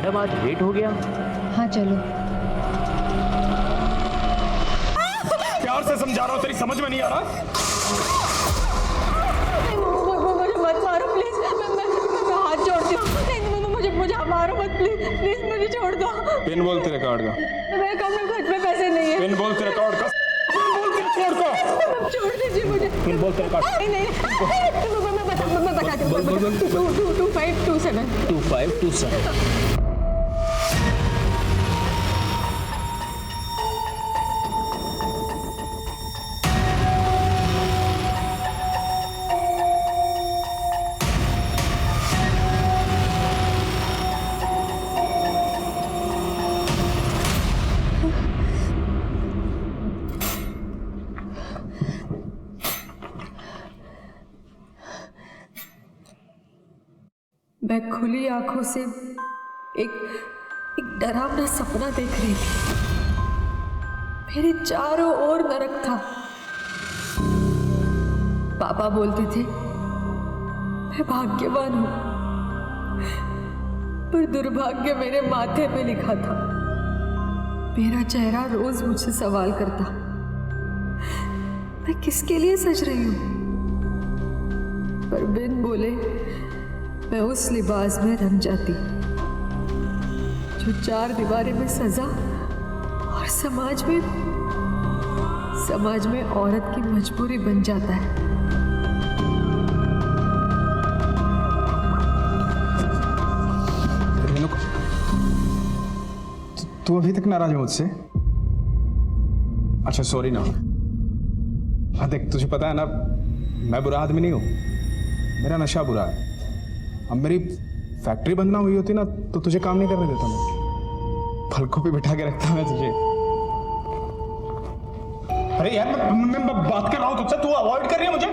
Madam आज late हो गया। हाँ चलो। प्यार से समझा रहा हूँ, तेरी समझ में नहीं आ रहा। मुझे मत मारो प्लीज, मैं हाथ जोड़ती हूँ। मुझे मारो मत प्लीज, प्लीज मुझे छोड़ दो। पिन बोल तेरे कार्ड का। मेरे कम में घर में पैसे नहीं है। पिन बोल तेरे कार्ड का। पिन बोल तेरे कार्ड का। छोड़ दीजिए मुझे। पिन बोल तेरे कार्ड। नहीं मैं बताती हूँ। 2527 2527। मैं खुली आंखों से एक डरावना सपना देख रही थी। मेरे चारों ओर नरक था। पापा बोलते थे मैं भाग्यवान हूं, पर दुर्भाग्य मेरे माथे पे लिखा था। मेरा चेहरा रोज मुझसे सवाल करता, मैं किसके लिए सज रही हूं? पर बिन बोले मैं उस लिबास में रंग जाती जो चार दीवारें में सजा और समाज में औरत की मजबूरी बन जाता है। रेणुका, तू अभी तक नाराज है मुझसे? अच्छा सॉरी ना। हाँ देख, तुझे पता है ना मैं बुरा आदमी नहीं हूँ, मेरा नशा बुरा है। अब मेरी फैक्ट्री बंद ना हुई होती ना तो तुझे काम नहीं करने देता मैं, पलकों पे बिठा के रखता मैं तुझे। अरे यार मैं बात कर रहा हूँ तुझसे, तू अवॉइड कर रही है मुझे।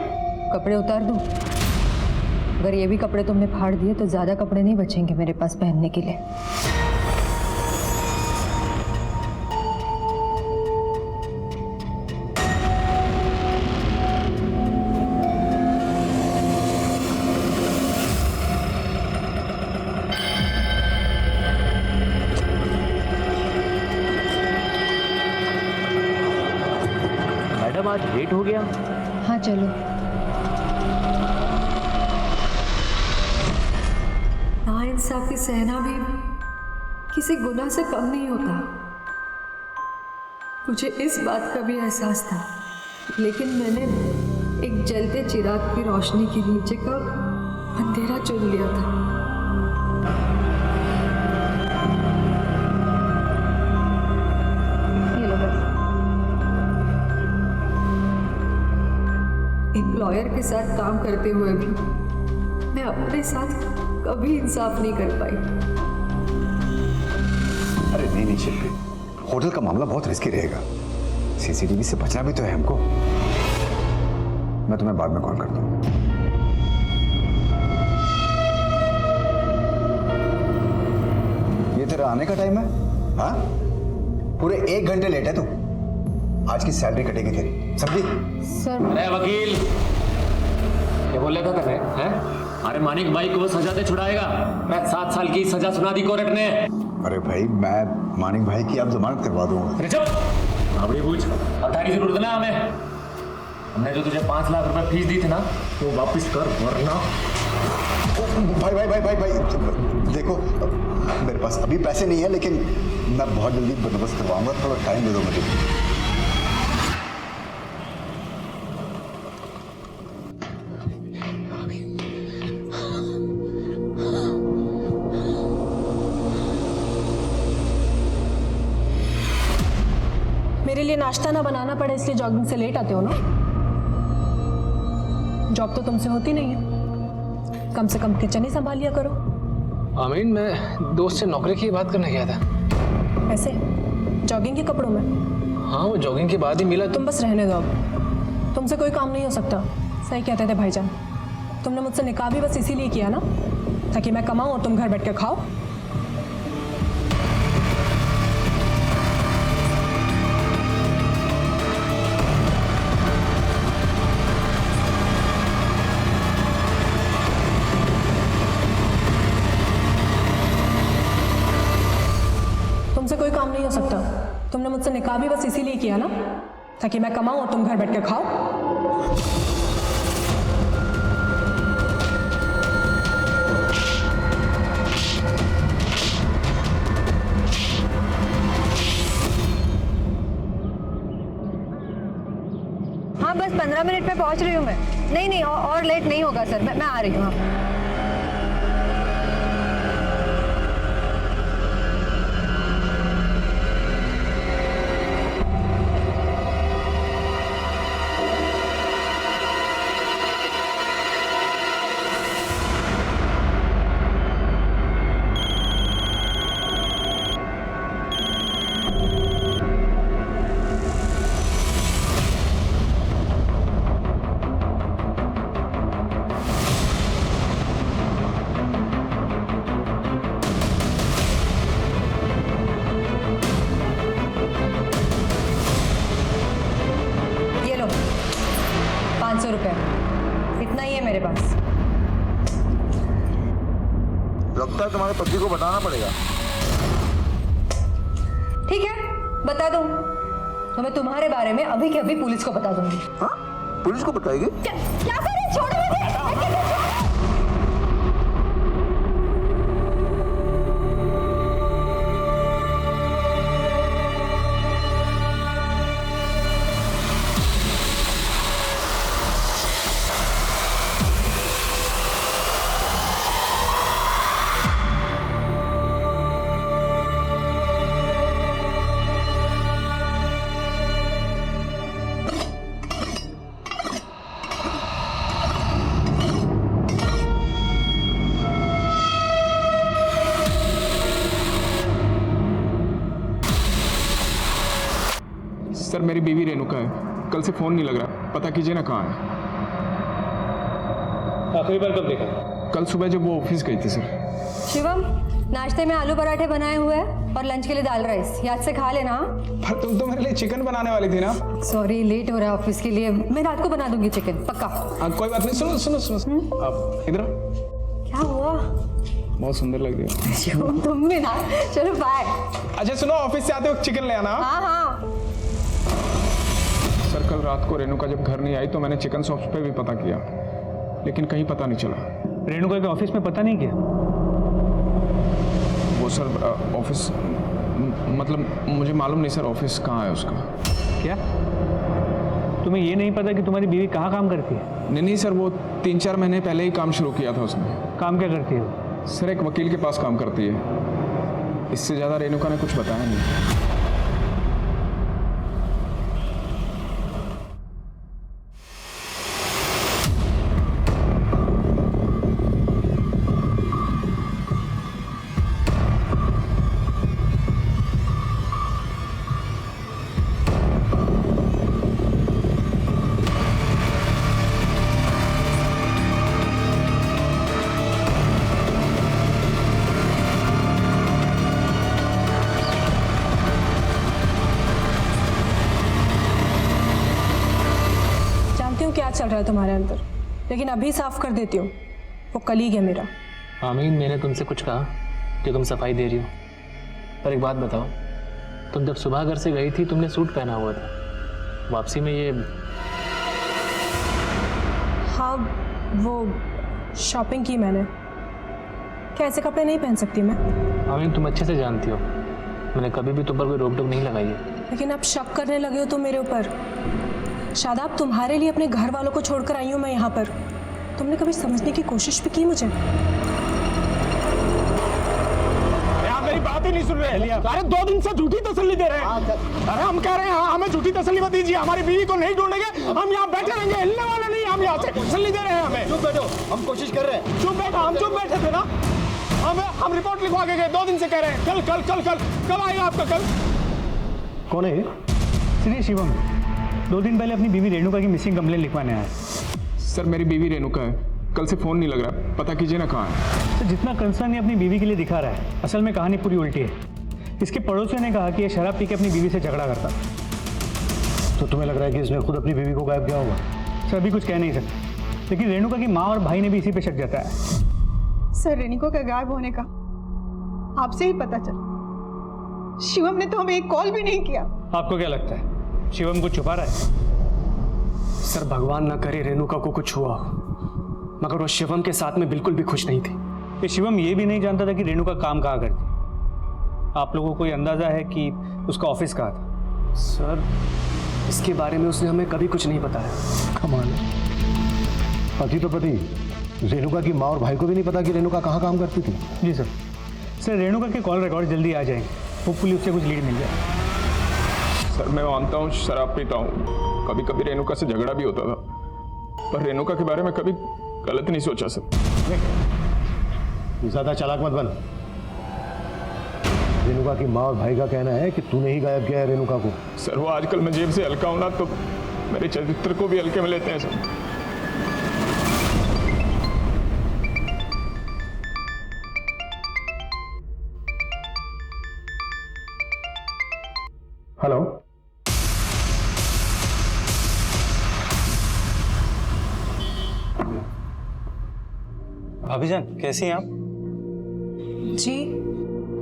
कपड़े उतार दूं? अगर ये भी कपड़े तुमने फाड़ दिए तो ज्यादा कपड़े नहीं बचेंगे मेरे पास पहनने के लिए। मैडम आज लेट हो गया। हाँ चलो। नाइंसाफी सहना भी किसी गुनाह से कम नहीं होता। मुझे इस बात का भी एहसास था, लेकिन मैंने एक जलते चिराग की रोशनी के नीचे का अंधेरा चुन लिया था। ये लो बस। एक लॉयर के साथ काम करते हुए भी मैं अपने साथ कभी इंसाफ नहीं कर पाई। अरे नहीं शिल्पी, होटल का मामला बहुत रिस्की रहेगा। सीसीटीवी से बचना भी तो है हमको। मैं तुम्हें बाद में कॉल करता हूँ। ये तेरा आने का टाइम है? हाँ, पूरे 1 घंटे लेट है तू। आज की सैलरी कटेगी तेरी, समझी? सर अरे वकील, क्या बोल रहा था तेरे? हैं? अरे मानिक भाई को सजा से छुड़ाएगा। मैं 7 साल की सजा सुना दी कोर्ट ने। अरे भाई, मैं मानिक भाई की अब जमानत करवा दूंगा। अरे चुप, अपनी पूछ। पता की जरूरत ना हमें। हमने जो तुझे 5 लाख रुपए फीस दी थी ना, वो वापस कर, वरना। भाई देखो, मेरे पास अभी पैसे नहीं है, लेकिन मैं बहुत जल्दी बंदोबस्त करवाऊंगा। थोड़ा टाइम दे दो मुझे। मेरे लिए नाश्ता ना बनाना पड़े इसलिए जॉगिंग से लेट आते हो ना? जॉब तो तुमसे होती नहीं है, कम से कम किचन ही संभाल लिया करो। आमीन, मैं दोस्त से नौकरी की बात करने गया था। ऐसे जॉगिंग के कपड़ों में? हाँ, वो जॉगिंग के बाद ही मिला। तुम बस रहने दो, अब तुमसे कोई काम नहीं हो सकता। सही कहते थे भाईजान, तुमने मुझसे निकाह भी बस इसीलिए किया ना, ताकि मैं कमाऊं और तुम घर बैठ के खाओ। सकता। तुमने मुझसे निकाह भी बस इसीलिए किया ना, ताकि मैं कमाऊं और तुम घर बैठ के खाओ। हाँ बस 15 मिनट में पहुंच रही हूँ मैं। नहीं और लेट नहीं होगा सर, मैं आ रही हूँ। हाँ। ये लो 500 रुपये, इतना ही है मेरे पास। लगता है तुम्हारे पति को बताना पड़ेगा। ठीक है, बता दूं तो मैं तुम्हारे बारे में अभी के अभी पुलिस को बता दूंगी। हाँ, पुलिस को बताएगी? क्या कर रहे? छोड़ो मुझे। सर मेरी बीवी रेणुका है, कल से फोन नहीं लग रहा, पता कीजिए ना कहाँ है। आखिरी बार कब देखा? कल सुबह जब वो ऑफिस गई थी सर। शिवम, नाश्ते में आलू पराठे बनाए हुए हैं और लंच के लिए दाल राइस, याद से खा लेना। पर तुम तो मेरे लिए चिकन बनाने वाली थी ना। सॉरी, लेट हो रहा है ऑफिस के लिए, मैं रात को बना दूंगी चिकन, पक्का। कोई बात नहीं, सुनो सुनो सुनो, आप इधर आओ। क्या हुआ? बहुत सुंदर लग रही है। शिवम तुम भी ना, चलो बाय। अच्छा सुनो, ऑफिस से आते वक्त चिकन ले आना। हाँ। सर कल रात को रेणुका जब घर नहीं आई तो मैंने चिकन शॉप्स पे भी पता किया, लेकिन कहीं पता नहीं चला। रेणुका के ऑफिस में पता नहीं किया? वो सर ऑफिस मतलब मुझे मालूम नहीं सर, ऑफिस कहाँ है उसका। क्या तुम्हें ये नहीं पता कि तुम्हारी बीवी कहाँ काम करती है? नहीं सर, वो 3-4 महीने पहले ही काम शुरू किया था उसने। काम क्या करती है वो? सर एक वकील के पास काम करती है, इससे ज़्यादा रेणुका ने कुछ बताया नहीं। क्या चल रहा है तुम्हारे अंदर, लेकिन अभी साफ कर देती हूँ, वो कलीग है मेरा। आमीन, मैंने तुमसे कुछ कहा जो तुम सफाई दे रही हो? पर एक बात बताओ, तुम जब सुबह घर से गई थी तुमने सूट पहना हुआ था, वापसी में ये? हाँ, वो शॉपिंग की मैंने। क्या ऐसे कपड़े नहीं पहन सकती मैं? आमीन तुम अच्छे से जानती हो मैंने कभी भी तुम पर कोई रोक टोक नहीं लगाई है। लेकिन अब शक करने लगे हो तुम मेरे ऊपर। शादाब, तुम्हारे लिए अपने घर वालों को छोड़कर आई हूँ मैं यहाँ पर। तुमने कभी समझने की कोशिश भी की मुझे? आप मेरी बात ही नहीं सुन रहे। अरे 2 दिन से झूठी तसल्ली दे रहे हैं। अरे हम कह रहे हैं हमें झूठी तसल्ली मत दीजिए, हमारी बीवी को नहीं ढूंढेंगे, हम यहाँ बैठे रहेंगे, हिलने वाले नहीं। हम यहाँ से तसल्ली दे रहे हैं हमें। चुप बैठो, हम कोशिश कर रहे हैं। चुप बैठो, हम चुप बैठे थे ना। हम रिपोर्ट लिखवा के गए, 2 दिन से कह रहे हैं कल कल कल कल। कब आएगा आपका कल? कौन है? श्री शिवम 2 दिन पहले अपनी बीवी रेणुका की मिसिंग कंप्लेन लिखवाने आया। सर मेरी बीवी रेणुका है, कल से फोन नहीं लग रहा, पता कीजिए ना कहाँ है। तो जितना कंसर्न ये अपनी बीवी के लिए दिखा रहा है, असल में कहानी पूरी उल्टी है। इसके पड़ोसियों ने कहा कि ये शराब पी के अपनी बीवी से झगड़ा करता। तो तुम्हें लग रहा है कि इसने खुद अपनी बीवी को गायब किया होगा? सर अभी कुछ कह नहीं सकते, लेकिन रेणुका की माँ और भाई ने भी इसी पे शक जताया है। सर रेणुका का गायब होने का आपसे ही पता चला। शिवम ने तो हमें एक कॉल भी नहीं किया। आपको क्या लगता है शिवम कुछ छुपा रहा है? सर भगवान ना करे रेणुका को कुछ हुआ, मगर वो शिवम के साथ में बिल्कुल भी खुश नहीं थी। ये शिवम ये भी नहीं जानता था कि रेणुका काम कहाँ करती। आप लोगों को कोई अंदाजा है कि उसका ऑफिस कहाँ था? सर इसके बारे में उसने हमें कभी कुछ नहीं बताया। कमाल है। पति तो पति, रेणुका की माँ और भाई को भी नहीं पता कि रेणुका कहाँ काम करती थी। जी सर। सर रेणुका के कॉल रिकॉर्ड जल्दी आ जाएंगे, होपफुली उससे कुछ लीड मिल जाए। सर मैं मानता हूँ शराब पीता हूँ, कभी कभी रेणुका से झगड़ा भी होता था, पर रेणुका के बारे में कभी गलत नहीं सोचा सर। ज्यादा चालाक मत बन। रेणुका की माँ और भाई का कहना है कि तूने ही गायब किया है रेणुका को। सर वो आजकल मैं जेब से हल्का हूं ना, तो मेरे चरित्र को भी हल्के में लेते हैं सर। हेलो, भाभी जान कैसी हैं आप? जी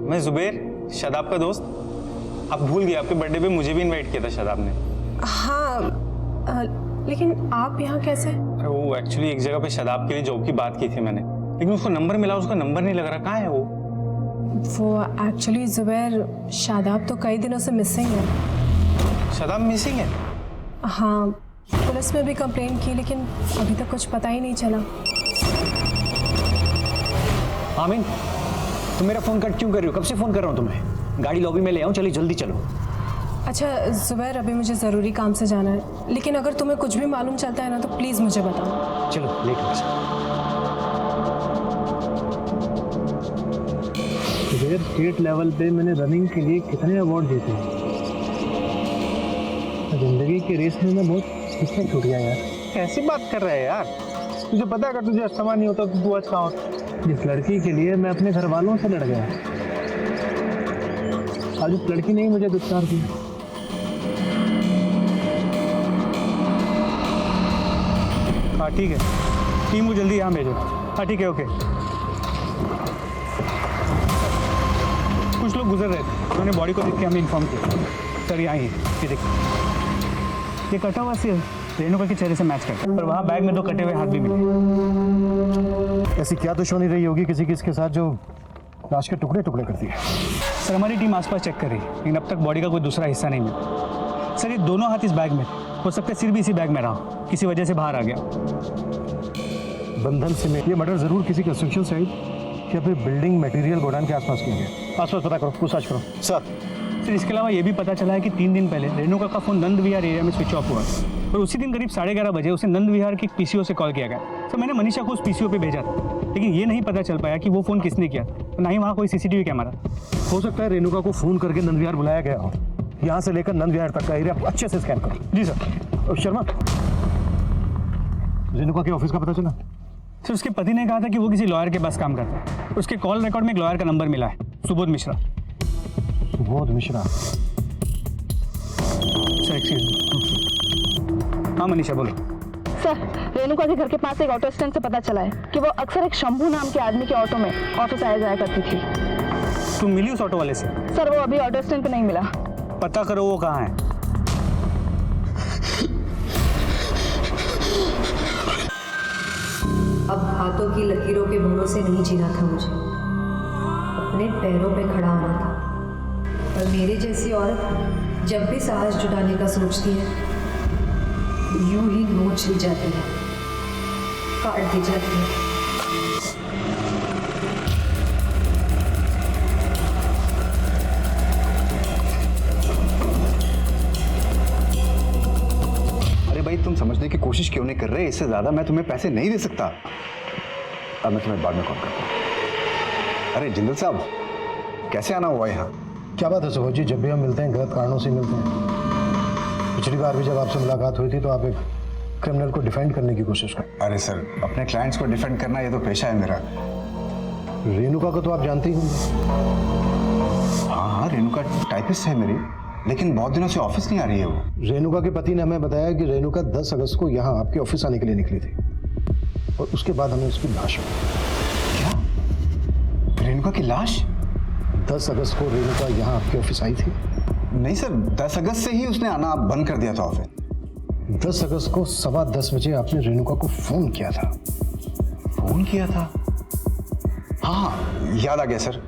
मैं जुबैर, शादाब का दोस्त। आप भूल गए, आपके बर्थडे पे मुझे भी इनवाइट किया था शादाब ने। हाँ, लेकिन आप यहाँ कैसे? अरे वो एक्चुअली एक जगह पे शादाब के लिए जॉब की बात की थी मैंने, लेकिन उसको नंबर मिला, उसका नंबर नहीं लग रहा। कहाँ है वो? एक्चुअली जुबैर, शादाब तो कई दिनों से मिसिंग है। शादाब मिसिंग है? हाँ, पुलिस में भी कंप्लेन की, लेकिन अभी तक कुछ पता ही नहीं चला। आमीन, तुम मेरा फोन कट क्यों कर रही हो? कब से फोन कर रहा हूँ तुम्हें? गाड़ी लॉबी में ले आऊँ? चलिए जल्दी चलो। अच्छा जुबैर, अभी मुझे ज़रूरी काम से जाना है, लेकिन अगर तुम्हें कुछ भी मालूम चलता है ना तो प्लीज़ मुझे बताओ। चलो लेकर स्टेट लेवल पे मैंने रनिंग के लिए कितने अवार्ड जीते हैं। जिंदगी की रेस में मैं बहुत पीछे छूट गया यार। कैसी बात कर रहा है यार? तुझे पता है अगर तुझे अस्थमा नहीं होता तो तू आज कहाँ होता? जिस लड़की के लिए मैं अपने घर वालों से लड़ गया, आज उस लड़की ने ही मुझे गिरफ्तार किया। हाँ ठीक है, टीम को जल्दी यहाँ भेजो। हाँ ठीक है, ओके। कुछ लोग गुजर रहे थे, उन्होंने बॉडी को देख के हमें इन्फॉर्म किया। सर यहाँ ही है, ये देखिए, ये कटा हुआ सिर रेणुका के चेहरे से मैच करता है, पर वहाँ बैग में 2 कटे हुए हाथ भी मिले। ऐसी क्या दुश्मनी रही होगी किसी किस के साथ जो लाश के टुकड़े टुकड़े करती है? सर हमारी टीम आसपास चेक कर रही है, लेकिन अब तक बॉडी का कोई दूसरा हिस्सा नहीं मिला। सर ये दोनों हाथ इस बैग में, हो सकता है सिर भी इसी बैग में रहा, किसी वजह से बाहर आ गया। बंधन से ये मर्डर जरूर किसी कंस्ट्रक्शन साइट या फिर बिल्डिंग मटेरियल गोडाउन के आसपास किया गया। आसपास पता करो, पूछताछ करो। सर इसके अलावा ये भी पता चला है कि 3 दिन पहले रेणुका का फोन नंद विहार एरिया में स्विच ऑफ हुआ और उसी दिन करीब 11:30 बजे उसे नंद विहार के पीसीओ से कॉल किया गया। सर मैंने मनीषा को उस पीसीओ पे भेजा था, लेकिन ये नहीं पता चल पाया कि वो फ़ोन किसने किया, ना ही वहाँ कोई सीसीटीवी कैमरा। हो सकता है रेणुका को फोन करके नंद विहार बुलाया गया हो। यहाँ से लेकर नंद विहार तक का एरिया अच्छे से स्कैन करो। जी सर। और शर्मा, रेणुका के ऑफिस का पता चला? सर उसके पति ने कहा था कि वो किसी लॉयर के पास काम करता है। उसके कॉल रिकॉर्ड में एक लॉयर का नंबर मिला है, Subodh Mishra. Subodh Mishra? Sir excuse me. हाँ मनीषा बोलो। सर रेणुका के घर के पास एक ऑटो स्टैंड से पता चला है कि वो अक्सर एक शंभू नाम के आदमी के ऑटो में ऑफिस आया जाया करती थी। तुम मिली उस ऑटो वाले से? सर वो अभी ऑटो स्टैंड पे नहीं मिला। पता करो वो कहाँ है। अब हाथों की लकीरों के भरोसे नहीं जीना था मुझे, अपने पैरों पे खड़ा होना था। और मेरे जैसी औरत जब भी साहस जुटाने का सोचती है, यूं ही नोच ली जाती है, काट दी जाती है। अरे भाई तुम समझने की कोशिश क्यों नहीं कर रहे? इससे ज्यादा मैं तुम्हें पैसे नहीं दे सकता। अब मैं तुम्हें बाद में कॉल करता हूँ। अरे जिंदल साहब, कैसे आना हुआ यहाँ? क्या बात है सुबोध जी, जब भी हम मिलते हैं गलत कारणों से मिलते हैं। पिछली बार भी जब आपसे मुलाकात हुई थी तो आप एक क्रिमिनल को डिफेंड करने की कोशिश कर। अरे सर, अपने क्लाइंट्स को डिफेंड करना ये तो पेशा है मेरा। रेणुका को तो आप जानते ही होंगे। हाँ, रेणुका टाइपिस्ट है मेरी, लेकिन बहुत दिनों से ऑफिस नहीं आ रही है वो। रेणुका के पति ने हमें बताया कि रेणुका 10 अगस्त को यहाँ आपके ऑफिस आने के लिए निकली थी और उसके बाद हमें उसकी लाश मिली। क्या? रेणुका की लाश 10 अगस्त को रेणुका यहाँ आपके ऑफिस आई थी? नहीं सर, 10 अगस्त से ही उसने आना बंद कर दिया था ऑफिस। 10 अगस्त को 10:15 बजे आपने रेणुका को फोन किया था। फोन किया था? हाँ, याद आ गया सर,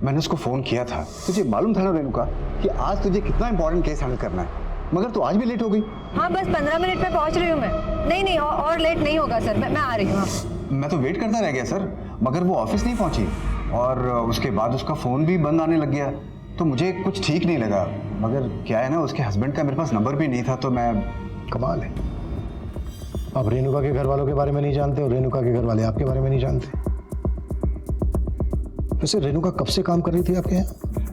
मैंने उसको फोन किया था। तुझे मालूम था ना रेणुका कि आज तुझे कितना इंपॉर्टेंट केस हैंडल करना है, मगर तू आज भी लेट हो गई। हाँ, बस 15 मिनट में पहुंच रही हूँ मैं। नहीं और लेट नहीं होगा सर, मैं आ रही हूँ। मैं तो वेट करता रह गया सर, मगर वो ऑफिस नहीं पहुंची और उसके बाद उसका फ़ोन भी बंद आने लग गया, तो मुझे कुछ ठीक नहीं लगा। मगर क्या है ना, उसके हस्बैंड का मेरे पास नंबर भी नहीं था, तो मैं... कमाल है, आप रेणुका के घर वालों के बारे में नहीं जानते और रेणुका के घर वाले आपके बारे में नहीं जानते। वैसे रेणुका कब से काम कर रही थी आपके यहाँ?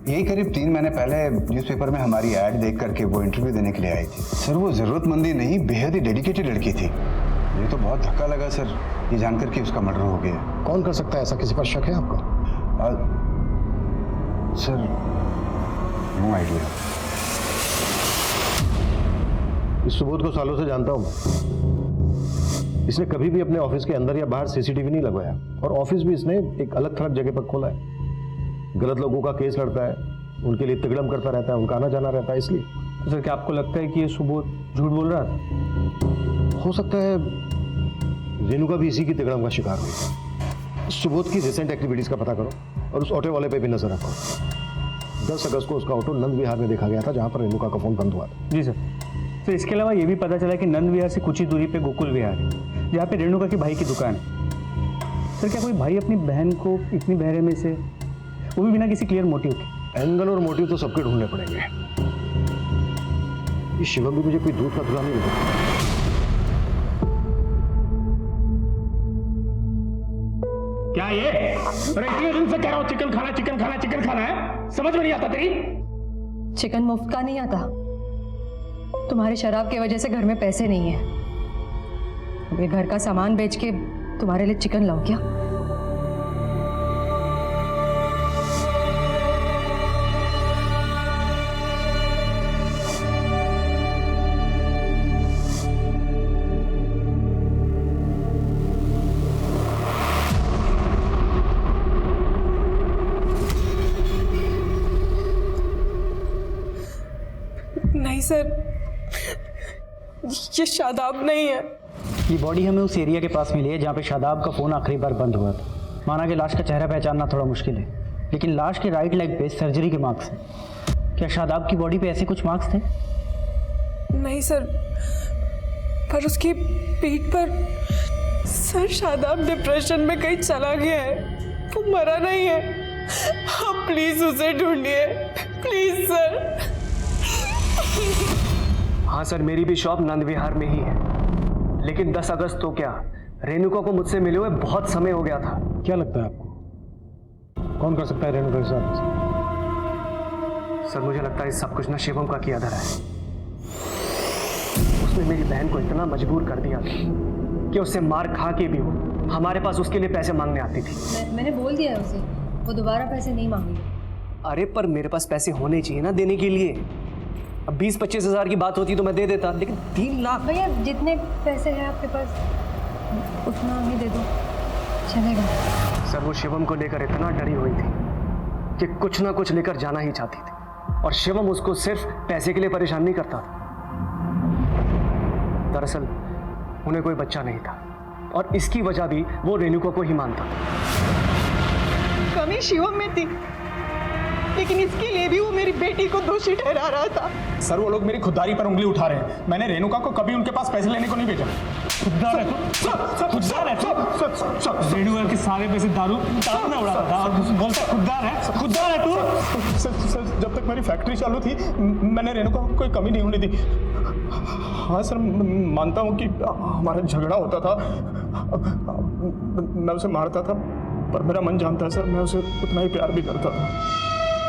यही करीब 3 महीने पहले न्यूज़पेपर में हमारी ऐड देख करके वो इंटरव्यू देने के लिए आई थी। सर वो ज़रूरतमंदी नहीं, बेहद ही डेडिकेटेड लड़की थी। मुझे तो बहुत धक्का लगा सर, ये जानकर कि उसका मर्डर हो गया। कौन कर सकता है ऐसा? किसी पर शक है आपको? Sir no idea. इस सुबोध को सालों से जानता हूँ मैं। इसने कभी भी अपने ऑफिस के अंदर या बाहर सीसीटीवी नहीं लगवाया और ऑफिस भी इसने एक अलग थलग जगह पर खोला है। गलत लोगों का केस लड़ता है, उनके लिए तिगड़म करता रहता है, उनका आना जाना रहता है। इसलिए तो सर क्या आपको लगता है कि ये सुबोध झूठ बोल रहा था? हो सकता है रेणुका भी इसी की तिगड़म का शिकार हुई। सुबोध की रिसेंट एक्टिविटीज का पता करो और उस ऑटो वाले पे भी नजर रखो। 10 अगस्त को उसका ऑटो नंद विहार में देखा गया था, जहां पर रेणुका का फोन बंद हुआ था। जी सर। तो इसके अलावा ये भी पता चला कि नंद विहार से कुछ ही दूरी पे गोकुल विहार है, जहाँ पे रेणुका के भाई की दुकान है। सर क्या कोई भाई अपनी बहन को इतनी बहरे में से, वो भी बिना किसी क्लियर मोटिव के? एंगल और मोटिव तो सबके ढूंढने पड़ेंगे। ये शिवम भी मुझे कोई दूध का धुला नहीं लगा। क्या ये? अरे इतने दिन से कह रहा हूँ चिकन खाना है, समझ में नहीं आता तेरी? चिकन मुफ्त का नहीं आता। तुम्हारे शराब की वजह से घर में पैसे नहीं है। अब ये घर का सामान बेच के तुम्हारे लिए चिकन लाऊं क्या? नहीं सर, ये शादाब नहीं है। ये बॉडी हमें उस एरिया के पास मिली है जहाँ पे शादाब का फ़ोन आखिरी बार बंद हुआ था। माना कि लाश का चेहरा पहचानना थोड़ा मुश्किल है, लेकिन लाश के राइट लेग पे सर्जरी के मार्क्स हैं। क्या शादाब की बॉडी पे ऐसे कुछ मार्क्स थे? नहीं सर, पर उसकी पीठ पर... सर शादाब डिप्रेशन में कहीं चला गया है, वो मरा नहीं है। आप प्लीज उसे ढूंढिए, प्लीज सर। हाँ सर, मेरी भी शॉप नंद विहार में ही है, लेकिन 10 अगस्त तो क्या, रेणुका को मुझसे मिले हुए बहुत समय हो गया था। क्या लगता है आपको, कौन कर सकता है रेणुका के साथ? सर मुझे लगता है सब कुछ ना शिवम का किया धरा है। उसने मेरी बहन को इतना मजबूर कर दिया कि उससे मार खा के भी वो हमारे पास उसके लिए पैसे मांगने आती थी। मैंने बोल दिया उसे, वो दोबारा पैसे नहीं मांगेगी। अरे पर मेरे पास पैसे होने चाहिए ना देने के लिए। अब 20-25 हज़ार की बात होती तो मैं दे देता, लेकिन 3 लाख। भैया जितने पैसे हैं आपके पास उतना ही दे दो, चलेगा। सर वो शिवम को लेकर इतना डरी हुई थी कि कुछ ना कुछ लेकर जाना ही चाहती थी, और शिवम उसको सिर्फ पैसे के लिए परेशान नहीं करता था। दरअसल उन्हें कोई बच्चा नहीं था और इसकी वजह भी वो रेणुका को ही मानता। कमी शिवम में थी, लेकिन इसके लिए भी वो मेरी बेटी को दोषी ठहरा रहा था। सर वो लोग मेरी खुददारी पर उंगली उठा रहे हैं। मैंने रेणुका को कभी उनके पास पैसे लेने को नहीं भेजा। खुददार है तू, खुददार है तू। रेणुका के सारे पैसे दारू में उड़ाता था और बोलता खुददार है तू। सर जब तक मेरी फैक्ट्री चालू थी मैंने रेणुका को कोई कमी नहीं होने दी। हाँ सर, मानता हूँ कि हमारा झगड़ा होता था, मैं उसे मारता था, पर मेरा मन जानता है सर, मैं उसे उतना ही प्यार भी करता था।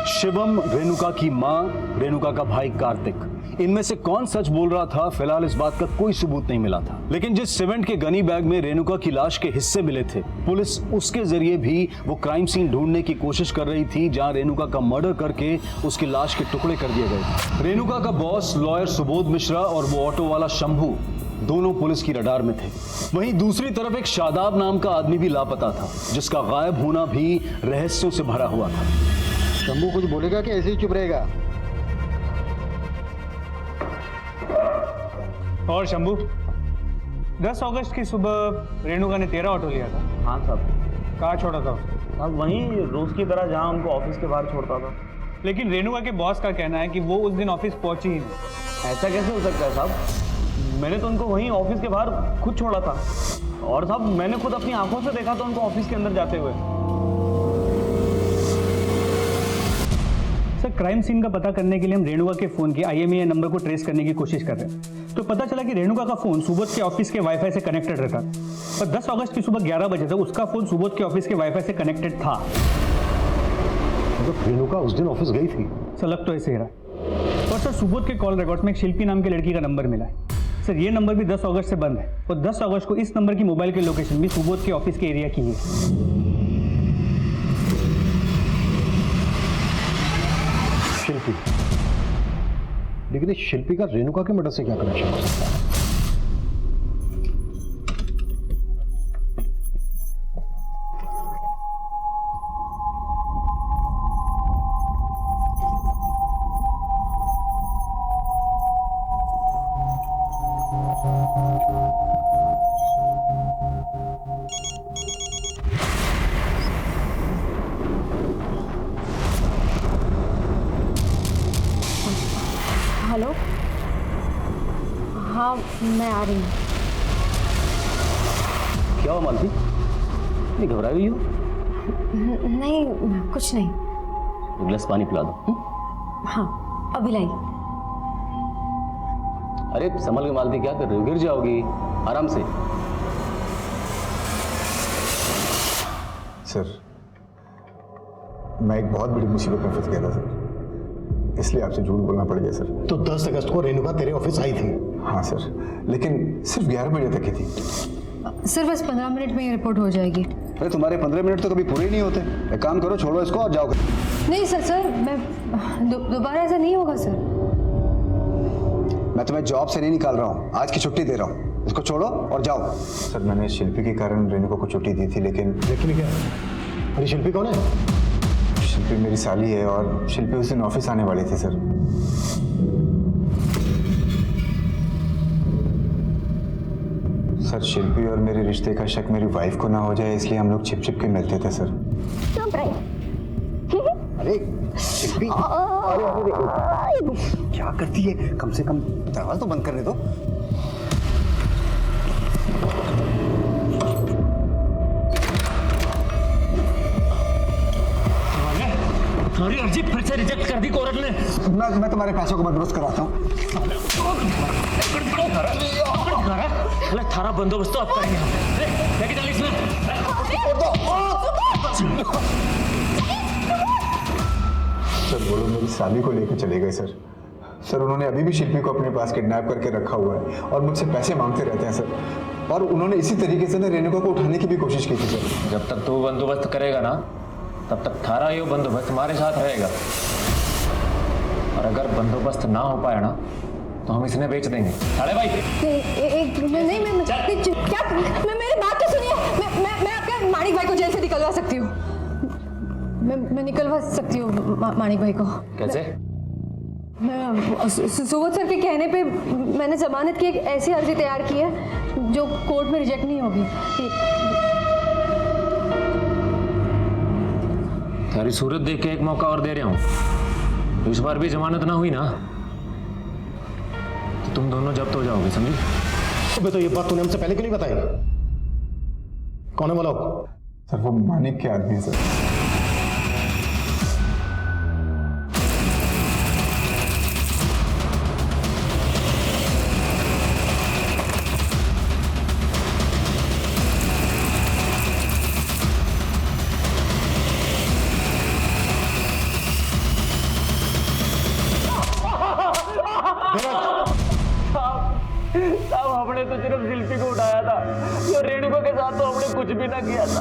शिवम, रेणुका की मां, रेणुका का भाई कार्तिक, इनमें से कौन सच बोल रहा था, फिलहाल इस बात का कोई सबूत नहीं मिला था। लेकिन जिस सीमेंट के गनी बैग में रेणुका की लाश के हिस्से मिले थे, पुलिस उसके जरिए भी वो क्राइम सीन ढूंढने की कोशिश कर रही थी जहां रेणुका का मर्डर करके उसकी लाश के टुकड़े कर दिए गए। रेणुका का बॉस लॉयर सुबोध मिश्रा और वो ऑटो वाला शंभू दोनों पुलिस की रडार में थे। वहीं दूसरी तरफ एक शादाब नाम का आदमी भी लापता था, जिसका गायब होना भी रहस्यों से भरा हुआ था। शंभू कुछ बोलेगा कि ऐसे ही चुप रहेगा? और शंभू, 10 अगस्त की सुबह रेणुका ने तेरा ऑटो लिया था। हाँ साहब। कहाँ छोड़ा था उसको? साहब वहीं रोज की तरह जहाँ उनको ऑफिस के बाहर छोड़ता था। लेकिन रेणुका के बॉस का कहना है कि वो उस दिन ऑफिस पहुंची ही नहीं। ऐसा कैसे हो सकता है साहब? मैंने तो उनको वहीं ऑफिस के बाहर खुद छोड़ा था, और साहब मैंने खुद अपनी आंखों से देखा था उनको ऑफिस के अंदर जाते हुए। सर, क्राइम सीन का पता करने के लिए हम रेणुका के फोन के IMEI नंबर को ट्रेस करने की कोशिश कर रहे हैं। तो पता चला कि रेणुका का फोन सुबोध के ऑफिस के वाईफाई से कनेक्टेड रहता, और 10 अगस्त की सुबह 11 बजे तक उसका फोन सुबोध के ऑफिस के वाईफाई से कनेक्टेड था। मतलब रेणुका उस दिन ऑफिस गई थी? सर, लग तो ऐसे ही रहा। और सर, सुबोध के कॉल रिकॉर्ड्स में एक शिल्पी नाम के लड़की का नंबर मिला है। सर, ये नंबर भी 10 अगस्त से बंद है, और 10 अगस्त को इस नंबर की मोबाइल की लोकेशन भी सुबोध के ऑफिस के एरिया की है। शिल्पी? लेकिन इस शिल्पी का रेणुका के मर्डर से क्या कनेक्शन हो सकता है? हेलो, हाँ मैं आ रही हूँ। क्या हुआ मालती, नहीं घबराई हुई हो? नहीं, कुछ नहीं। एक गिलास पानी पिला दो। हाँ, अभी लाई। अरे संभल के मालती, क्या कर रही हो? गिर जाओगी, आराम से। सर, मैं एक बहुत बड़ी मुसीबत में फंस गया था सर, इसलिए आपसे झूठ बोलना पड़ गया सर। तो 10 अगस्त को रेणुका तेरे ऑफिस आई थी? हाँ सर, लेकिन सिर्फ 11 बजे तक ही थी। सर, बस 15 मिनट में ये रिपोर्ट हो जाएगी। अरे तुम्हारे 15 मिनट तो कभी पूरे ही नहीं होते। एक काम करो, छोड़ो इसको और जाओ। नहीं सर, मैं दोबारा ऐसा नहीं होगा सर। मैं तुम्हें जॉब से नहीं निकाल रहा हूँ, आज की छुट्टी दे रहा हूँ। इसको छोड़ो और जाओ। सर, मैंने शिल्पी के कारण रेणुका को छुट्टी दी थी, लेकिन क्या? अरे शिल्पी कौन है? शिल्पी मेरी साली है, और शिल्पी उस दिन ऑफिस आने वाली थी सर। सर, शिल्पी और मेरे रिश्ते का शक मेरी वाइफ को ना हो जाए, इसलिए हम लोग छिप छिप के मिलते थे सर। अरे शिल्पी, क्या करती है? कम से कम दरवाजा तो बंद करने दो। तुम्हारी अर्जी फिर से रिजेक्ट कर दी कोर्ट ने। मैं तुम्हारे पैसों को बंदोबस्त कराता हूँ। थारा बंदोबस्त तो आप करेंगे। लेके चल इसमें। सर, वो लोग मेरी साली को लेकर चले गए सर। सर, उन्होंने अभी भी शिल्पी को अपने पास किडनैप करके रखा हुआ है, और मुझसे पैसे मांगते रहते हैं सर। और उन्होंने इसी तरीके से ना रेणुका को उठाने की भी कोशिश की थी सर। जब तक तू बंदोबस्त करेगा ना, तब तक थारा ये बंदोबस्त हमारे साथ रहेगा, और अगर बंदोबस्त ना हो पाया ना, तो हम इसे बेच देंगे। साले भाई, एक नहीं, मैं क्या, मैं मेरी बात तो सुनिए। मैं आपके माणिक भाई को जेल से निकलवा सकती हूँ। मैं निकलवा सकती हूँ माणिक भाई को। कैसे? मैं सुबोध सर के कहने पे मैंने जमानत की एक ऐसी अर्जी तैयार की है जो कोर्ट में रिजेक्ट नहीं होगी। तेरी सूरत देख के एक मौका और दे रहा हूँ। इस बार भी जमानत ना हुई ना, तो तुम दोनों जब्त हो जाओगे, समझे? तो ये बात तूने हमसे पहले क्यों नहीं बताई? कौन है वो लोग? सर, वो मानिक के आदमी है सर। साहब, हमने तो सिर्फ शिल्पी को उठाया था, तो रेणुका के साथ तो हमने कुछ भी ना किया था।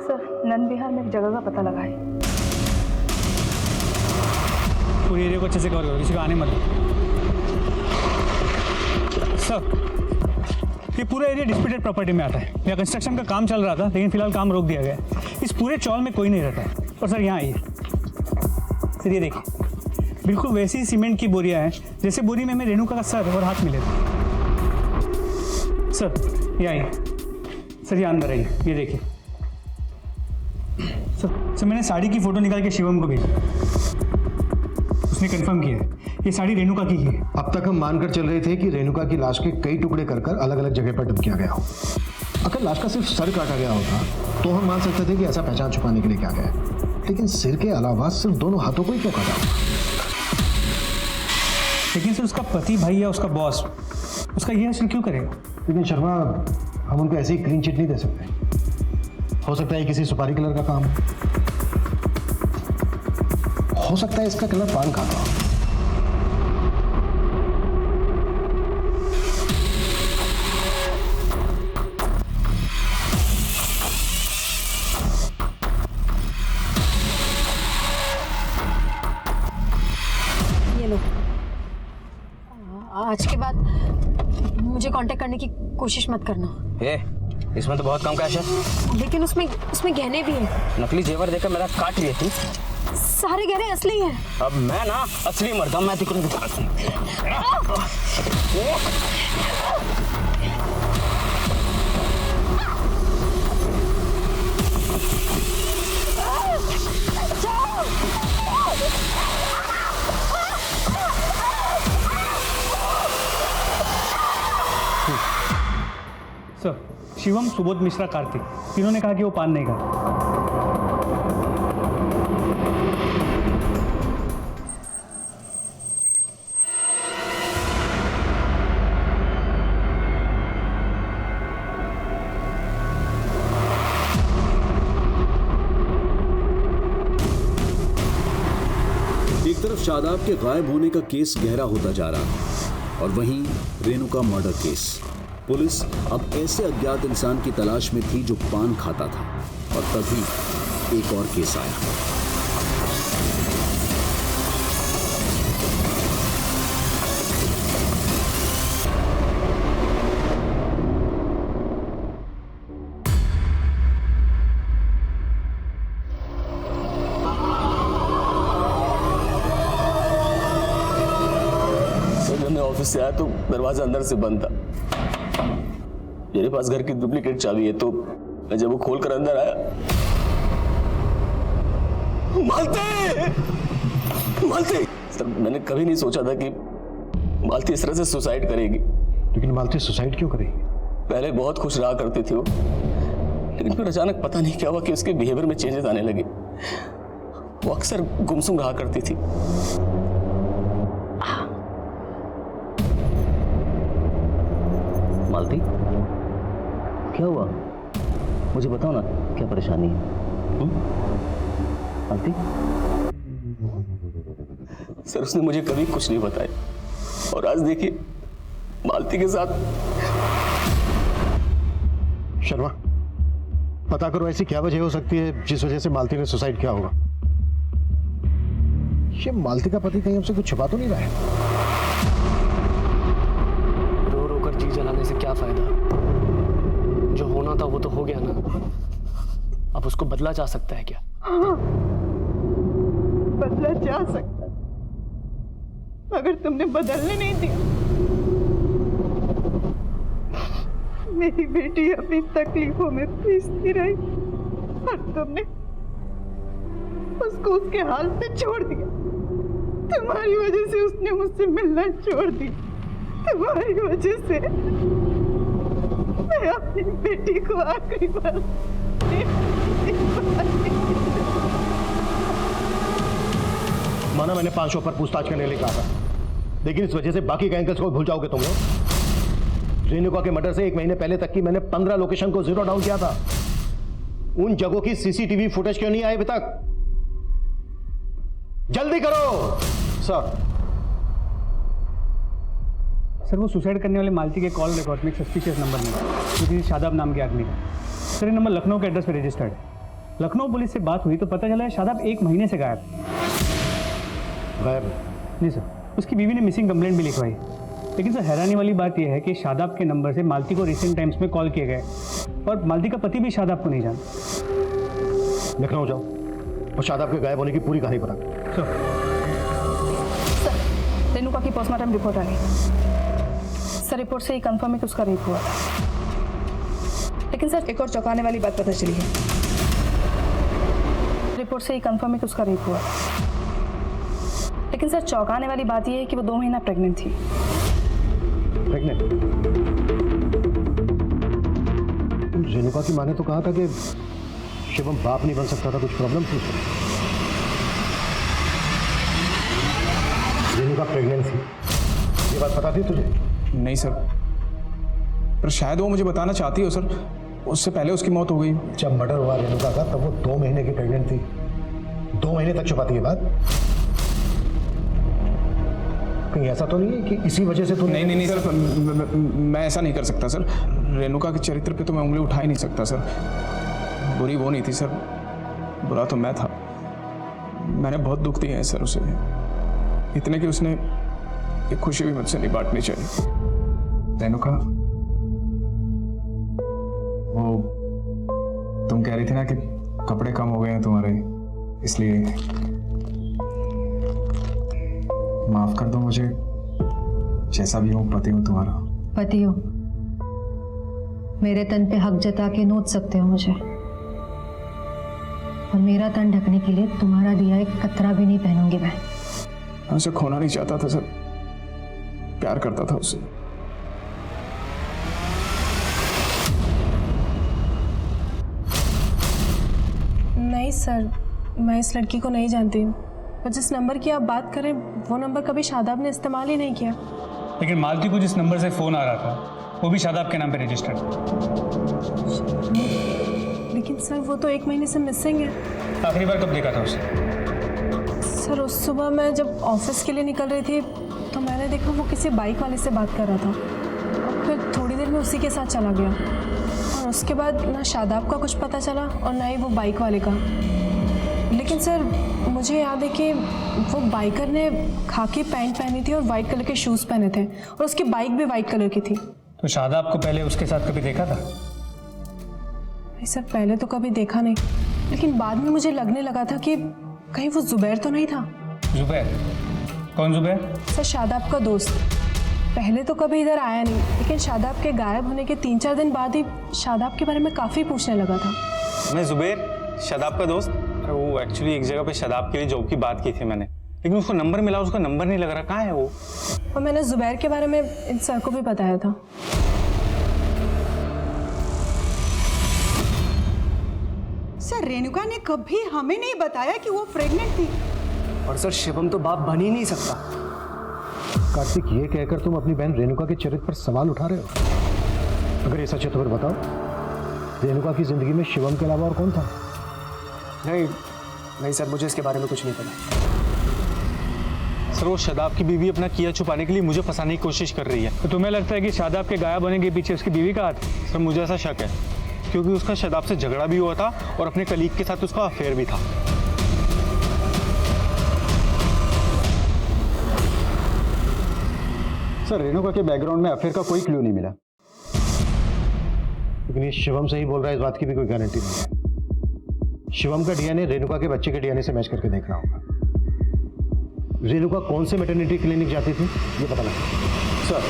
सर, नंद विहार में एक जगह का पता लगा है। पूरी एरिया को अच्छे से कवर करो, किसी को आने मत दो। सर, ये पूरा एरिया डिस्प्यूटेड प्रॉपर्टी में आता है। यहाँ कंस्ट्रक्शन का काम चल रहा था, लेकिन फिलहाल काम रोक दिया गया है। इस पूरे चौल में कोई नहीं रहता है। और सर यहाँ आइए सर, ये देखिए बिल्कुल वैसी ही सीमेंट की बोरियां हैं जैसे बोरी में हमें रेणुका का सर और हाथ मिले थे। सर ये आइए सर, ये अंदर आइए, ये देखिए सर मैंने साड़ी की फोटो निकाल के शिवम को भेजी, उसने कंफर्म किया है ये साड़ी रेणुका की है। अब तक हम मानकर चल रहे थे कि रेणुका की लाश के कई टुकड़े कर अलग अलग जगह पर डंप किया गया हो। अगर लाश का सिर्फ सर काटा गया होता तो हम मान सकते थे कि ऐसा पहचान छुपाने के लिए किया गया है, लेकिन सिर के अलावा सिर्फ दोनों हाथों को ही क्यों काटा? लेकिन सर उसका पति भाई या उसका बॉस उसका ये हासिल क्यों करेगा? लेकिन शर्मा, हम उनको ऐसे ही क्लीन चिट नहीं दे सकते। हो सकता है किसी सुपारी कलर का काम हो सकता है इसका कलर पान खाता हो। ये लो, आज के बाद मुझे कांटेक्ट करने की कोशिश मत करना। इसमें तो बहुत कम कैश है। लेकिन उसमें गहने भी हैं। नकली जेवर देकर मेरा काट लिया थी। सारे गहने असली हैं। अब मैं ना असली मर्द हूं, मैं तेरे को दिखाता हूं। सर शिवम, सुबोध मिश्रा, कार्तिक, तीनों ने कहा कि वो पान नहीं खाता। एक तरफ शादाब के गायब होने का केस गहरा होता जा रहा है और वहीं रेणुका मर्डर केस। पुलिस अब ऐसे अज्ञात इंसान की तलाश में थी जो पान खाता था और तभी एक और केस आया। ऑफिस से आया तो दरवाजा अंदर से बंद था। मेरे पास घर की डुप्लीकेट चाबी है, तो मैं जब वो खोलकर अंदर आया, मालती सर, मैंने कभी नहीं सोचा था कि मालती इस तरह से सुसाइड करेगी। लेकिन मालती सुसाइड क्यों करेगी? पहले बहुत खुश रहा करती थी वो, लेकिन फिर अचानक पता नहीं क्या हुआ कि उसके बिहेवियर में चेंजेस आने लगे। वो अक्सर गुमसुम रहा करती थी। मालती, क्या हुआ? मुझे बताओ ना, क्या परेशानी है? मालती? सर, उसने मुझे कभी कुछ नहीं बताया और आज देखिए मालती के साथ। शर्मा, पता करो ऐसी क्या वजह हो सकती है जिस वजह से मालती ने सुसाइड किया होगा। ये मालती का पति कहीं हमसे कुछ छुपा तो नहीं रहा है? जी जलाने से क्या फायदा? जो होना था वो तो हो गया ना। अब उसको बदला जा सकता है क्या? हाँ, बदला जा सकता है, मगर तुमने बदलने नहीं दिया। मेरी बेटी अपनी तकलीफों में पीसती रही और तुमने उसको उसके हाल पे छोड़ दिया। तुम्हारी वजह से उसने मुझसे मिलना छोड़ दिया। तुम्हारी वजह से मैं अपनी बेटी को आखिरी बार माना मैंने 500 पर पूछताछ करने के लिए कहा था, लेकिन इस वजह से बाकी के एंगल्स को भूल जाओगे तुम लोग। रेणुका के मर्डर से 1 महीने पहले तक की मैंने 15 लोकेशन को जीरो डाउन किया था। उन जगहों की सीसीटीवी फुटेज क्यों नहीं आई अभी तक? जल्दी करो सर। सर, वो सुसाइड करने वाले मालती के कॉल रिकॉर्ड में एक सस्पिशियस नंबर मिला, जो किसी शादाब नाम के आदमी का। सर, ये नंबर लखनऊ के एड्रेस पे रजिस्टर्ड है। लखनऊ पुलिस से बात हुई तो पता चला है शादाब 1 महीने से गायब गायब? नहीं सर, उसकी बीवी ने मिसिंग कंप्लेंट भी लिखवाई, लेकिन सर हैरानी वाली बात यह है कि शादाब के नंबर से मालती को रिसेंट टाइम्स में कॉल किए गए और मालती का पति भी शादाब को नहीं जानता। लखनऊ जाओ और शादाब के गायब होने की पूरी कहानी पता करो। सर रेणुका की पोस्टमार्टम रिपोर्ट आ गई। सर रिपोर्ट से ही कंफर्म है कि उसका रेप हुआ था। लेकिन सर एक और चौंकाने वाली बात पता चली है। रिपोर्ट से ही कंफर्म है कि उसका रेप हुआ था। लेकिन सर चौंकाने वाली बात यह है कि वो 2 महीना प्रेग्नेंट थी। प्रेग्नेंट? रेणुका की माँ ने तो कहा था कि शिवम बाप नहीं बन सकता था, कुछ प्रॉब्लम थी उसको। रेणुका प्रेग्नेंट थी, ये बात पता थी तुझे? नहीं सर, पर शायद वो मुझे बताना चाहती हो सर। उससे पहले उसकी मौत हो गई। जब मर्डर हुआ रेणुका का तब वो 2 महीने की प्रेग्नेंट थी। 2 महीने तक छुपाती है बात। कहीं ऐसा तो नहीं है कि इसी वजह से तू? नहीं सर, मैं ऐसा नहीं कर सकता सर। रेणुका के चरित्र पे तो मैं उंगली उठा ही नहीं सकता सर। बुरी वो नहीं थी सर, बुरा तो मैं था। मैंने बहुत दुख दिए हैं सर उसे, इतने कि उसने एक खुशी भी मुझसे नहीं बांटनी चाहिए। रेणुका, वो तुम कह रही थी ना कि कपड़े कम हो गए हैं तुम्हारे, इसलिए माफ कर दो मुझे। जैसा भी हूँ पति हूँ तुम्हारा। पति हो, मेरे तन पे हक जता के नोच सकते हो मुझे, और मेरा तन ढकने के लिए तुम्हारा दिया एक कतरा भी नहीं पहनूंगी मैं। उसे खोना नहीं चाहता था सर, प्यार करता था उससे। नहीं सर, मैं इस लड़की को नहीं जानती हूँ। और जिस नंबर की आप बात करें वो नंबर कभी शादाब ने इस्तेमाल ही नहीं किया। लेकिन मालती को जिस नंबर से फ़ोन आ रहा था वो भी शादाब के नाम पे रजिस्टर्ड है। लेकिन सर वो तो 1 महीने से मिसिंग है। आखिरी बार कब देखा था उसे? सर उस सुबह मैं जब ऑफिस के लिए निकल रही थी तो मैंने देखा वो किसी बाइक वाले से बात कर रहा था, और फिर थोड़ी देर में उसी के साथ चला गया। और उसके बाद ना शादाब का कुछ पता चला और ना ही वो बाइक वाले का। लेकिन सर मुझे याद है कि वो बाइकर ने खाकी पैंट पहनी थी और वाइट कलर के शूज़ पहने थे, और उसकी बाइक भी वाइट कलर की थी। तो शादाब को पहले उसके साथ कभी देखा था? नहीं सर, पहले तो कभी देखा नहीं, लेकिन बाद में मुझे लगने लगा था कि कहीं वो जुबैर तो नहीं था। जुबैर? कौन जुबैर? सर शादाब का दोस्त। पहले तो कभी इधर आया नहीं, लेकिन शादाब के गायब होने के 3-4 दिन बाद ही शादाब के बारे में काफ़ी पूछने लगा था। मैं जुबैर, शादाब का दोस्त। वो एक्चुअली एक जगह पे शादाब के लिए जॉब की बात की थी मैंने, लेकिन उसको नंबर मिला, उसका नंबर नहीं लग रहा। कहाँ है वो? और मैंने जुबैर के बारे में इन सर को भी बताया था। सर रेणुका ने कभी हमें नहीं बताया कि वो प्रेग्नेंट थी। और सर शिवम तो बाप बन ही नहीं सकता। कार्तिक, ये कहकर तुम अपनी बहन रेणुका के चरित्र पर सवाल उठा रहे हो? अगर ये सच है तो फिर बताओ, रेणुका की जिंदगी में शिवम के अलावा और कौन था? नहीं सर, मुझे इसके बारे में कुछ नहीं पता। सर वो शादाब की बीवी अपना किया छुपाने के लिए मुझे फंसाने की कोशिश कर रही है। तो तुम्हें लगता है कि शादाब के गायब होने के पीछे उसकी बीवी का हाथ? सर मुझे ऐसा शक है, क्योंकि उसका शादाब से झगड़ा भी हुआ था और अपने कलीग के साथ उसका अफेयर भी था। सर रेणुका के बैकग्राउंड में अफेयर का कोई क्लू नहीं मिला। लेकिन ये शिवम से ही बोल रहा है, इस बात की भी कोई गारंटी नहीं है। शिवम का डीएनए रेणुका के बच्चे के डीएनए से मैच करके देखना होगा। रेणुका कौन से मैटरनिटी क्लिनिक जाती थी ये पता लगा। सर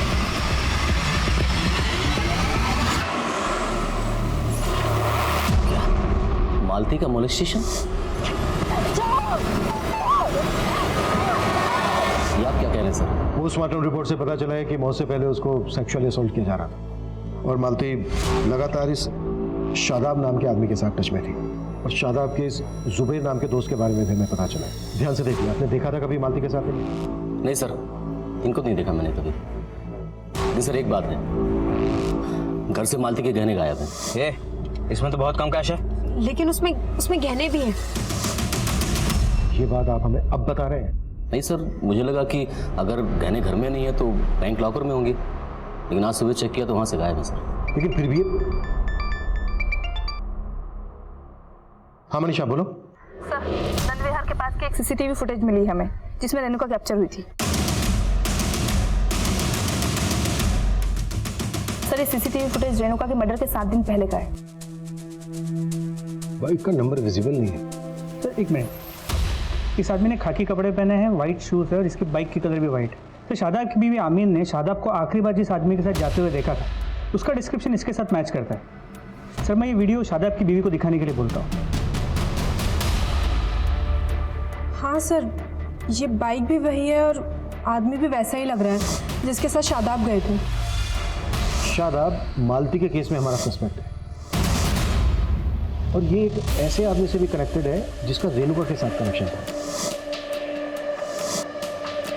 मालती का मोलेस्टेशन? ये आप क्या कह रहे हैं सर? पोस्टमार्टम रिपोर्ट से पता चला है कि मौत से पहले उसको सेक्सुअली असॉल्ट किया जा रहा था, और मालती लगातार इस शादाब नाम के आदमी के साथ टच में थी। और शादाब के इस जुबैर नाम के दोस्त के बारे में भी हमें पता चला है। ध्यान से देखिए, आपने देखा था कभी मालती के साथ? नहीं सर, इनको नहीं देखा मैंने कभी। नहीं सर, एक बात है, घर से मालती के गहने गायब हैं। इसमें तो बहुत कम कैश है। लेकिन उसमें गहने भी हैं। ये बात आप हमें अब बता रहे हैं? नहीं सर, मुझे लगा कि अगर गहने घर में नहीं है तो बैंक लॉकर में होंगे, लेकिन आज सुबह चेक किया तो वहां से गायब है सर। लेकिन फिर भी हाँ मनीषा बोलो। सर नंद विहार के पास की एक सीसीटीवी फुटेज मिली हमें, जिसमें रेणुका कैप्चर हुई थी। सर ये सीसीटीवी फुटेज रेणुका के मर्डर के 7 दिन पहले का है। बाइक का नंबर विजिबल नहीं है। सर एक मिनट, इस आदमी ने खाकी कपड़े पहने हैं, वाइट शूज है और इसकी बाइक की कलर भी वाइट। तो शादाब की बीवी आमीन ने शादाब को आखिरी बार जिस आदमी के साथ जाते हुए देखा था उसका डिस्क्रिप्शन इसके साथ मैच करता है। सर मैं ये वीडियो शादाब की बीवी को दिखाने के लिए बोलता हूँ। हाँ सर, ये बाइक भी वही है और आदमी भी वैसा ही लग रहा है जिसके साथ शादाब गए थे। शादाब मालती के केस में हमारा सस्पेक्ट है और ये एक ऐसे आदमी से भी कनेक्टेड है जिसका रेणुका के साथ कनेक्शन था।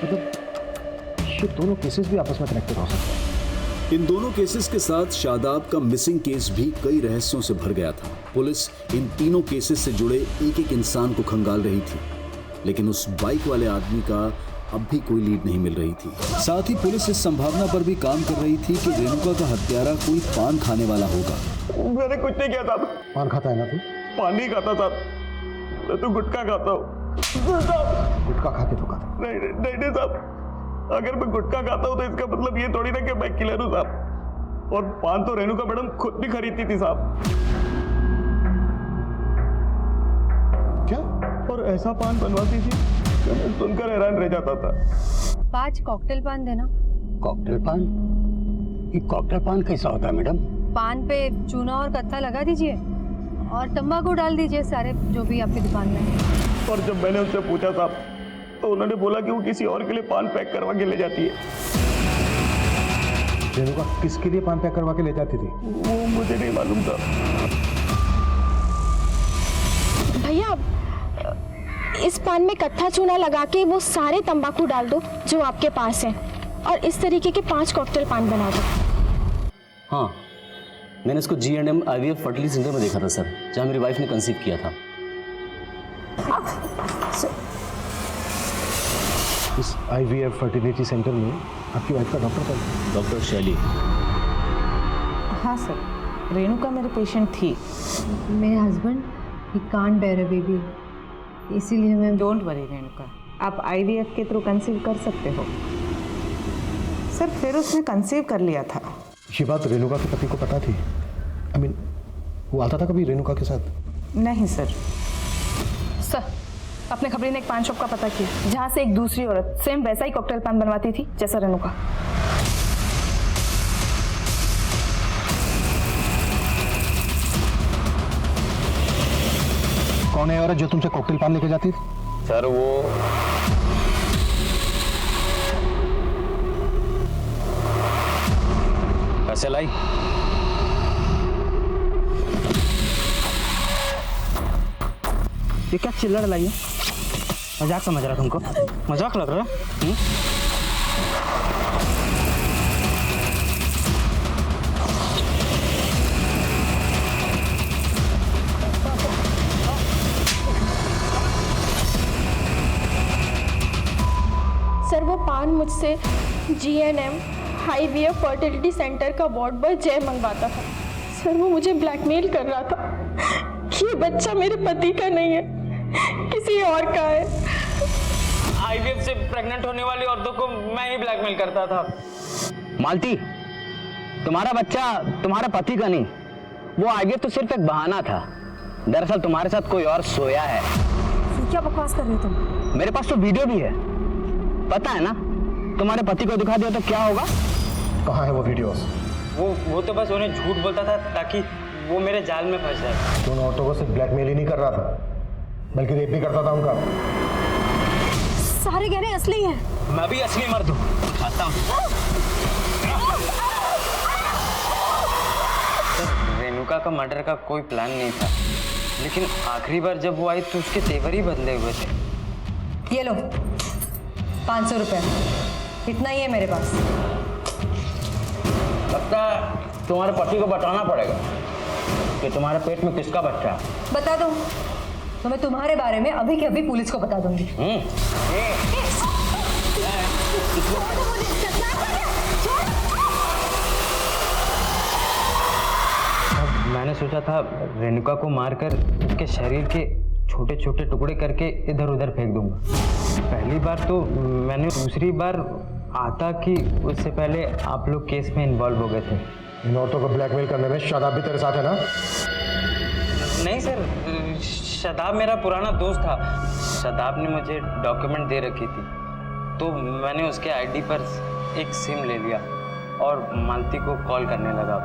मतलब ये दोनों केसेस भी आपस में कनेक्टेड हो सकते हैं। इन दोनों केसेस के साथ शादाब का मिसिंग केस भी कई रहस्यों से भर गया था। पुलिस इन तीनों केसेस से जुड़े एक एक इंसान को खंगाल रही थी, लेकिन उस बाइक वाले आदमी का अब भी कोई लीड नहीं मिल रही थी। साथ ही पुलिस इस संभावना पर भी काम कर रही थी कि रेणुका का हत्यारा कोई पान खाने वाला होगा। मैंने कुछ नहीं किया था। पान खाता है ना तू? पान नहीं खाता था, मैं तो गुटखा खाता हूँ। गुटखा खा के तो खाता? नहीं साहब, अगर मैं गुटखा खाता हूँ तो इसका मतलब ये थोड़ी ना कि मैं किलर हूँ साहब। और पान तो रेणुका मैडम खुद भी खरीदती थी साहब। क्या? और ऐसा पान बनवाती थी कि मैं सुनकर हैरान रह जाता था। 5 कॉकटेल पान देना। कॉकटेल पान? ये कॉकटेल पान कैसा होता है मैडम? पान पे चूना और कत्था लगा दीजिए और तंबाकू डाल दीजिए सारे जो भी आपकी दुकान में है। और जब मैंने उनसे पूछा था तो उन्होंने बोला कि वो किसी और के लिए पान पैक करवा के ले जाती है। रेणुका किसके लिए पान पैक करवा के ले जाती थी? वो मुझे नहीं मालूम था। भैया इस पान में कत्था चूना लगा के वो सारे तंबाकू डाल दो जो आपके पास है और इस तरीके के 5 कॉकटेल पान बना दो। हाँ, मैंने इसको G&M IVF फर्टिलिटी सेंटर में देखा था सर, जहाँ मेरी वाइफ ने कंसीव किया था। इस IVF फर्टिलिटी सेंटर में आपकी वाइफ का डॉक्टर कौन है? डॉक्टर शैली। हाँ सर, रेणुका मेरे पेशेंट थी। मेरे हस्बैंड ही कांट बेयर अ बेबी, इसीलिए मैं। डोंट वरी रेणुका, आप IVF के थ्रू कंसीव कर सकते हो। सर फिर उसने कंसीव कर लिया था। ये बात रेणुका के पति को पता थी? I mean, वो आता था कभी रेणुका के साथ? नहीं सर। सर अपने खबरी ने एक पान शॉप का पता किया जहाँ से एक दूसरी औरत सेम वैसा ही कॉकटेल पान बनवाती थी जैसा रेणुका। कौन है औरत जो तुमसे कॉकटेल पान लेके जाती थी? सर वो पैसे लाई। ये क्या चिल्लड़ लाई है? मजाक समझ रहा तुमको? मजाक लग रहा है? सर वो पान मुझसे G&M IVF फर्टिलिटी सेंटर का वार्ड बॉय जय मंगवाता था। सर वो मुझे ब्लैकमेल कर रहा था कि ये बच्चा मेरे पति का नहीं है, किसी और का है। IVF से प्रेग्नेंट होने वाली औरतों को मैं ही ब्लैकमेल करता था। मालती, तुम्हारा बच्चा तुम्हारे पति का नहीं, वो IVF तो सिर्फ एक बहाना था। दरअसल तुम्हारे साथ कोई और सोया है। क्या बकवास कर रहे हो तुम? मेरे पास तो वीडियो भी है, पता है ना? तुम्हारे पति को दिखा दिया तो क्या होगा? कहाँ है वो वीडियोस? वो तो बस उन्हें झूठ बोलता था ताकि वो मेरे जाल में फंस जाए। दोनों औरतों को सिर्फ ब्लैकमेल ही नहीं कर रहा था, बल्कि रेप भी करता था उनका। सारे गहने असली हैं। मैं भी असली मर्द हूँ, खाता हूँ। रेणुका का मर्डर का कोई प्लान नहीं था, लेकिन आखिरी बार जब वो आई तो उसके तेवर ही बदले हुए थे। ये लो 500 रुपये, इतना ही है मेरे पास। लगता है तुम्हारे पति को बताना पड़ेगा कि तुम्हारे पेट में किसका बच्चा है। बता दो तो मैं तुम्हारे बारे में अभी के अभी पुलिस को बता दूंगी। मैंने सोचा था रेणुका को मारकर उसके शरीर के छोटे छोटे टुकड़े करके इधर उधर फेंक दूंगा। पहली बार तो मैंने, दूसरी बार आता कि उससे पहले आप लोग केस में इन्वॉल्व हो गए थे। इन औरतों को ब्लैकमेल करने में शादाब भी तेरे साथ है ना? नहीं सर, शादाब मेरा पुराना दोस्त था। शादाब ने मुझे डॉक्यूमेंट दे रखी थी, तो मैंने उसके आईडी पर एक सिम ले लिया और मालती को कॉल करने लगा,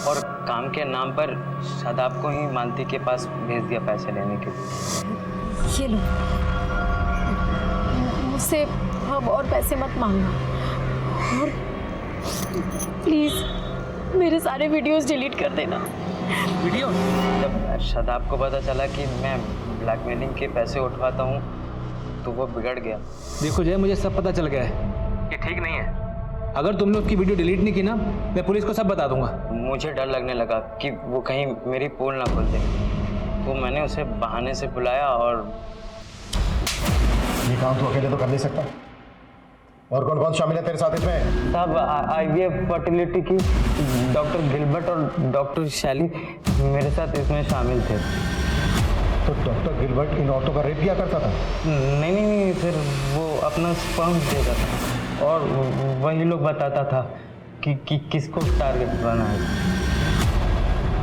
और काम के नाम पर शादाब को ही मालती के पास भेज दिया पैसे लेने के लिए। ये लो, मुझसे अब और पैसे मत मांगना, और प्लीज़ मेरे सारे वीडियोस डिलीट कर देना। वीडियो? जब शादाब को पता चला कि मैं ब्लैकमेलिंग के पैसे उठवाता हूँ तो वो बिगड़ गया। देखो जय, मुझे सब पता चल गया है, ये ठीक नहीं है। अगर तुमने उसकी वीडियो डिलीट नहीं की ना, मैं पुलिस को सब बता दूंगा। मुझे डर लगने लगा कि वो कहीं मेरी पोल ना खोल दे, तो मैंने उसे बहाने से बुलाया। और ये काम तू अकेले तो कर नहीं सकता, और कौन कौन शामिल है तेरे साथ इसमें? साहब, IVF फर्टिलिटी की डॉक्टर गिलबर्ट और डॉक्टर शैली मेरे साथ इसमें शामिल थे। तो डॉक्टर गिलबर्ट इन औरतों का रेप किया करता था? नहीं सर, वो अपना स्पर्म देता था और वही लोग बताता था कि किसको टारगेट बनाना है।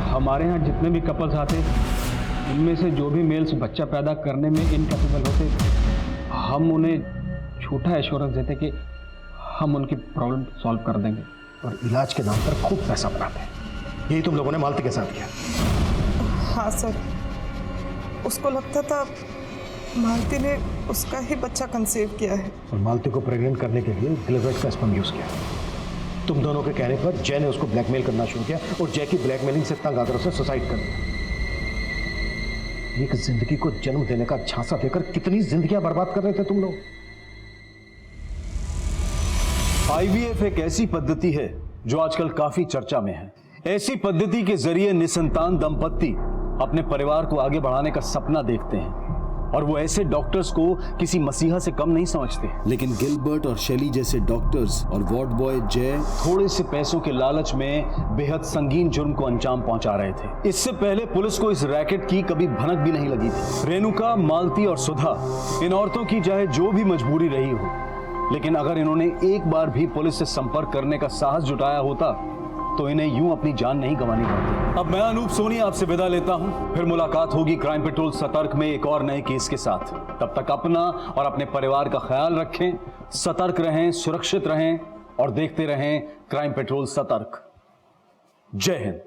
हमारे यहाँ जितने भी कपल्स आते, उनमें से जो भी मेल्स बच्चा पैदा करने में इनकैपेबल होते, हम उन्हें झूठा एश्योरेंस देते कि हम उनकी प्रॉब्लम सॉल्व कर देंगे, और इलाज के नाम पर खूब पैसा बनाते हैं। यही तुम लोगों ने मालती के साथ किया? हाँ सर, उसको लगता था मालती ने उसका ही बच्चा कंसीव किया है, और मालती को प्रेग्नेंट करने के लिए गिलबर्ट का स्पर्म यूज किया। तुम दोनों के कहने पर जय ने उसको ब्लैकमेल करना शुरू किया, और जय की ब्लैकमेलिंग से तंग आकर उसे सुसाइड कर दिया। एक जिंदगी को जन्म देने का झांसा देकर कितनी जिंदगियां बर्बाद कर रहे थे तुम लोग। IVF एक ऐसी पद्धति है जो आजकल काफी चर्चा में है। ऐसी पद्धति के जरिए निसंतान दंपत्ति अपने परिवार को आगे बढ़ाने का सपना देखते हैं, और वो ऐसे डॉक्टर्स को किसी मसीहा से कम नहीं समझते। लेकिन गिलबर्ट और शैली जैसे डॉक्टर्स और वार्ड बॉय जय थोड़े से पैसों के लालच में बेहद संगीन जुर्म को अंजाम पहुंचा रहे थे। इससे पहले पुलिस को इस रैकेट की कभी भनक भी नहीं लगी थी। रेणुका, मालती और सुधा, इन औरतों की चाहे जो भी मजबूरी रही हो, लेकिन अगर इन्होंने एक बार भी पुलिस से संपर्क करने का साहस जुटाया होता तो इन्हें यूं अपनी जान नहीं गंवानी पड़ती। अब मैं अनूप सोनी आपसे विदा लेता हूं, फिर मुलाकात होगी क्राइम पेट्रोल सतर्क में एक और नए केस के साथ। तब तक अपना और अपने परिवार का ख्याल रखें, सतर्क रहें, सुरक्षित रहें और देखते रहें क्राइम पेट्रोल सतर्क। जय हिंद।